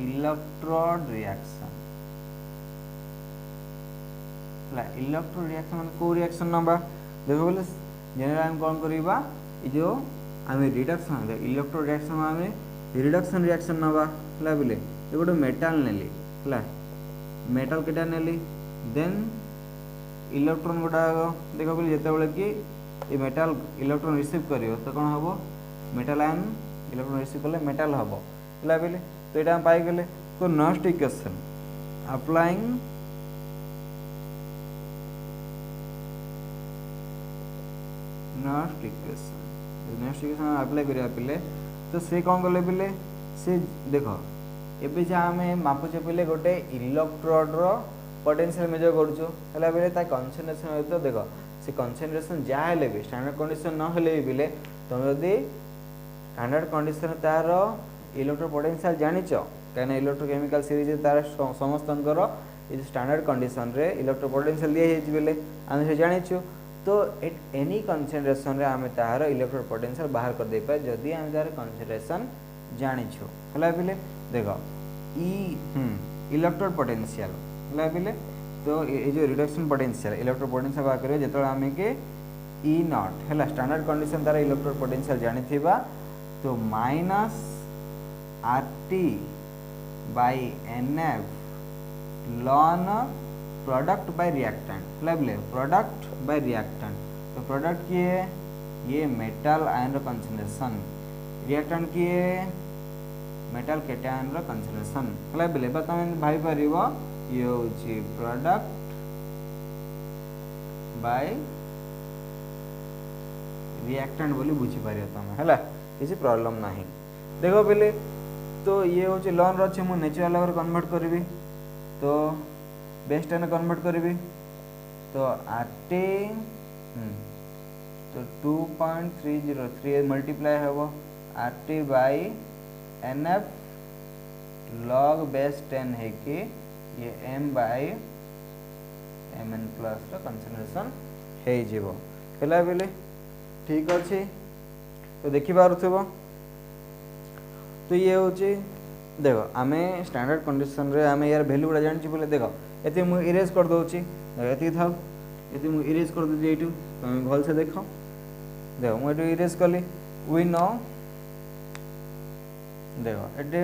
electrode reaction electrode reaction मान को रिएक्शन नबा देखो बोले जनरल हम कौन करिबा ई जो आमे रिडक्शन इलेक्ट्रोड रिएक्शन आमे रिडक्शन रिएक्शन नबा हला बोले ये गोटे मेटाल नेली हला मेटाल केटा नेली देन इलेक्ट्रॉन गोटा देखो बोले जेते बेले कि ये मेटाल इलेक्ट्रॉन रिसीव करियो तो कोन हबो मेटाल आयन इलेक्ट्रॉन रिसीव करले मेटाल हबो हला बोले तो एटा हम पाई गेले तो next equation applying next equation apply करिया पिले तो से कौन कले पिले से देखो एबे जे आमे मापुचे पिले गोटे इलेक्ट्रोड रो पोटेंशियल मेजर करछु हला बेले ता कंसंट्रेशन तो देखो से कंसंट्रेशन जा हेले भी स्टैंडर्ड कंडीशन न हेले बिले तुम यदि स्टैंडर्ड कंडीशन तार इलेक्ट्रो पोटेंशियल जानिचो कहना इलेक्ट्रोकेमिकल सीरीज तार समस्तंकर ये स्टैंडर्ड कंडीशन रे इलेक्ट्रो पोटेंशियल दिए हेज बिले आमे से जानिछु तो एट एनी कंसंट्रेशन रे आमे तार इलेक्ट्रोड पोटेंशियल बाहर कर दे पाए जदि आमे तार कंसंट्रेशन जानिछु हला बिले देखो ई इलेक्ट्रोड पोटेंशियल हला बिले तो ये जो रिडक्शन पोटेंशियल इलेक्ट्रोड पोटेंशियल बाहर करे जेतोला आमे के ई नॉट हला स्टैंडर्ड कंडीशन तार इलेक्ट्रोड पोटेंशियल जानिथिबा तो minus RT by nF ln product by reactant हला प्रोडक्ट बाय रिएक्टेंट तो प्रोडक्ट की है ये मेटल आयन कंसंट्रेशन रिएक्टेंट की है मेटल कैटायन कंसंट्रेशन हला बेले तुम भाई परिबो ये होची प्रोडक्ट बाय रिएक्टेंट बोली बुझी पारियो तुम हला किसी प्रॉब्लम नाही देखो बेले तो ये होची लॉन रछे मु नेचुरल लेवल कन्वर्ट करबी तो बेस्ट टेन कन्वर्ट करी तो आरटी तो 2.303 मल्टीप्लाई हम RT by nF log base 10 है कि ये M by M n plus concentration है जीवो हला बेले ठीक अच्छे तो देखि पारुथबो तो ये होची देखो आमे स्टैंडर्ड कंडीशन रे आमे यार वैल्यू गुडा जानछि बोले देखो एते मु इरेज कर दोछि एते थाउ एते मु इरेज कर दोछि एटू तुम भल से देखो देखो मु एटू इरेज करली वी नो देखो एटे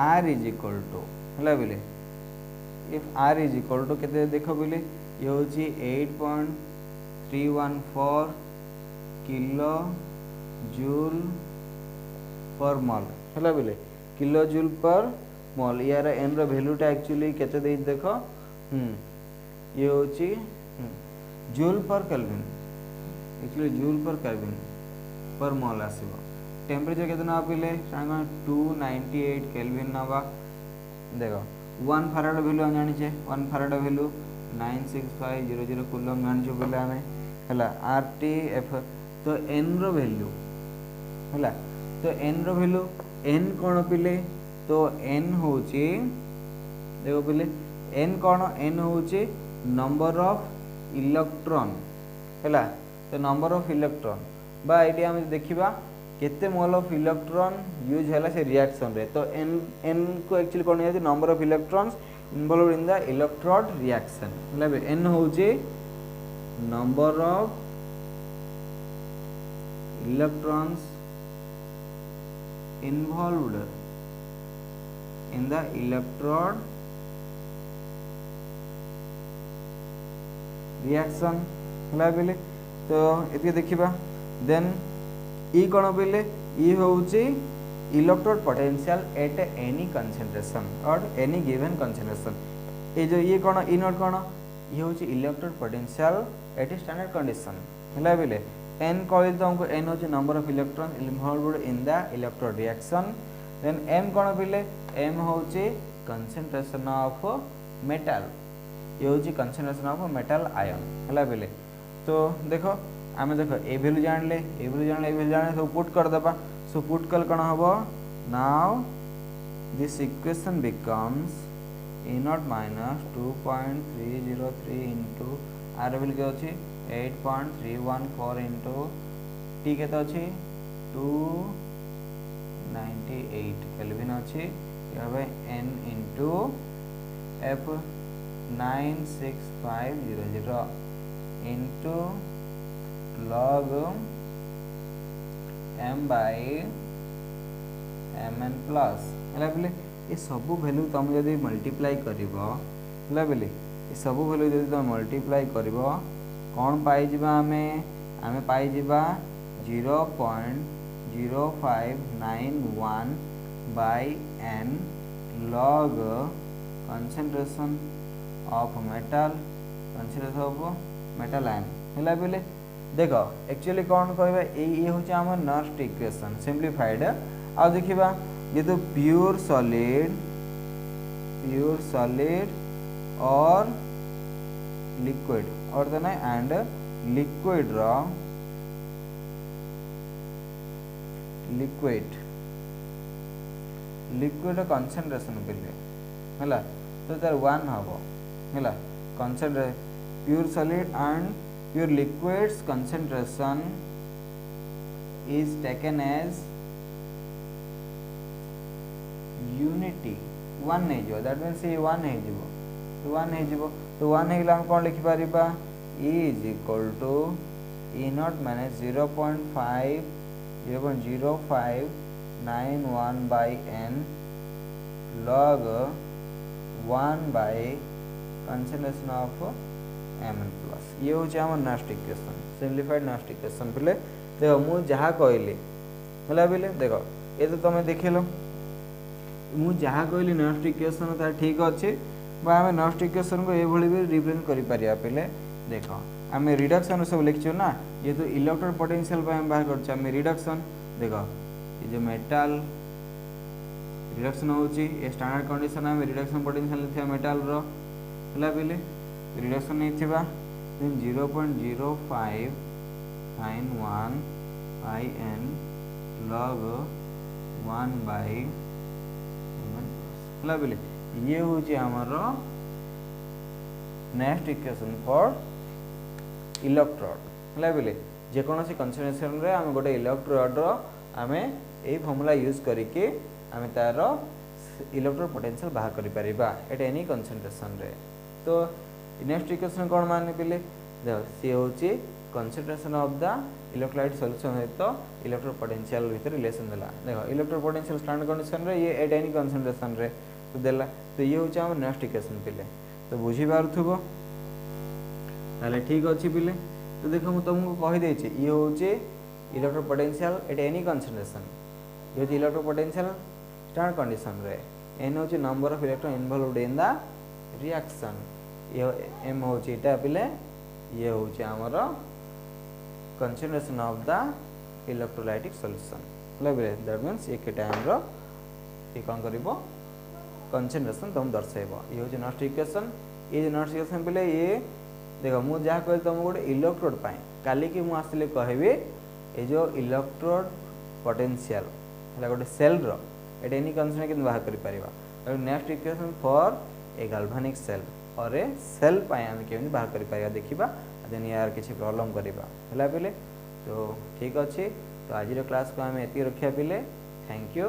r इज इक्वल टू हला बोले if r is equal to केते देखो बोले ये होछि 8.314 किलो जूल पर मोल हला बोले किलो जूल पर मोल यार एन रो वैल्यूटा एक्चुअली केते दे देखो ये होची जूल पर केल्विन एक्चुअली जूल पर केल्विन पर मोल आसीबो टेंपरेचर केते ना पिले सांग 298 केल्विन नबा देखो 1 फैराड वैल्यू हम जानि छे 1 फैराड वैल्यू 96500 कूलम जानि छे बोले हमें हला आरटीएफ तो एन रो वैल्यू हला तो एन रो वैल्यू एन कौन पिले तो एन होची देखो पिले एन कौन एन होची नंबर ऑफ इलेक्ट्रॉन हैला तो नंबर ऑफ इलेक्ट्रॉन बा एटी हम देखिबा केते मोल ऑफ इलेक्ट्रॉन यूज हैला से रिएक्शन रे तो एन एन को एक्चुअली कौन है number of electrons involved in the electrode reaction हैला एन होची number of electrons involved in the electrode reaction हला बेले तो एति देखिबा देन ई कोन बेले ई होउची electrode potential at any concentration or any given concentration ए जो ये कोन ई नोट कोन ये होउची electrode potential at standard condition हला बेले n कहले तो हमको n होची number of electron involved in the electrode reaction then m कोन बेले m होची कंसंट्रेशन ऑफ मेटल ये होची कंसंट्रेशन ऑफ मेटल आयन हला बेले तो देखो आमे देखो ए वैल्यू जानले ए वैल्यू जानले ए वैल्यू जानले सब पुट कर दबा सो पुट कल कोन हबो now this equation becomes E0 minus 2.303 into R value के अछि 8.314 into T के तो अछि 298 केल्विन अछि यबे N into F 96500 into log m by mn plus हला बेले ये सब वैल्यू तुम जदि मल्टीप्लाई करिवो हला बेले ये सब वैल्यू जदि तुम मल्टीप्लाई करिवो कोन पाई जिबा आमे पाई जिबा 0.0591 by n log concentration of metal ion हला बेले देखो एक्चुअली कौन कहबा ये होचे हमर नेक्स्ट इक्वेशन सिंपलीफाइड आ देखिबा ये तो प्योर सॉलिड और लिक्विड और देन एंड लिक्विड कंसंट्रेशन बेले हला तो तार 1 हबो हला concentration pure solid and pure liquids concentration is taken as unity 1 नहीं जो that means ये 1 नहीं जो तो 1 नहीं जो तो 1 नहीं हम कौन लिखि Paribas E is equal to E0 minus 0.0591 by n log 1 by concentration of mn plus ये हो जाम next equation simplified next equation बोले देखो मु जहा कहली होला बेले देखो ये तो तुम देखिलो मु जहा कहली नेक्स्ट इक्वेशन ता ठीक अछि बा हमें नेक्स्ट इक्वेशन को ए भली भी रिप्रेजेंट करि पारिया पहले देखो हमें रिडक्शन सब लिखछु ना ये तो इलेक्ट्रोड पोटेंशियल पे हम बाहर करछ हमें रिडक्शन देखो ये जो मेटल रिडक्शन होची ए स्टैंडर्ड कंडीशन में रिडक्शन पोटेंशियल थे मेटल रो होला बेले रिडक्शन नहीं थिबा then 0.0591 by n log 1 by हला बेले ये होची हमरो नेक्स्ट इक्वेशन फॉर इलेक्ट्रोड हला बेले जे कोनोसी कंसंट्रेशन रे हम गोटे इलेक्ट्रोड रो हमें ए फार्मूला यूज करके हमें तारो इलेक्ट्रोड पोटेंशियल बाहर करि परिबा एट एनी कंसंट्रेशन रे तो नेक्स्ट इक्वेशन कौन माने पिले देखो सी होची concentration of the electrolyte solution है तो इलेक्ट्रोड पोटेंशियल भीतर रिलेशन देला देखो इलेक्ट्रोड पोटेंशियल स्टैंडर्ड कंडीशन रे ये एट एनी कंसंट्रेशन रे तो देला तो ये होची हम नेक्स्ट इक्वेशन पिले तो बुझी पारथुबो ताले ठीक अछि पिले तो देखो मु तुमको कहि देछि ये होची electrode potential at any concentration ये होची इलेक्ट्रोड पोटेंशियल स्टैंडर्ड कंडीशन रे एन होची number of electron involved in the reaction ये एम होची एटा पिले ये होची हमरो concentration of the electrolytic solution लेबे दैट मींस एक टाइम रो ये कोन करिवो कंसंट्रेशन तुम दर्शाइबो ये होची नेक्स्ट इक्वेशन ये नेक्स्ट इक्वेशन पिले ये देखो मु जा कहल तुम गोटे इलेक्ट्रोड पाए काली की मु आसले कहबे ए जो इलेक्ट्रोड पोटेंशियल हला गोटे सेल रो एट एनी कंसंट्रेशन किन बाहर करि परिबा next equation for a galvanic cell or a cell पाए हम केमि बाहर करि पाया देखिबा देन यार किछि प्रॉब्लम करिबा हला पिले तो ठीक अछि तो आज रो क्लास को हम एति रखिया पिले थैंक यू।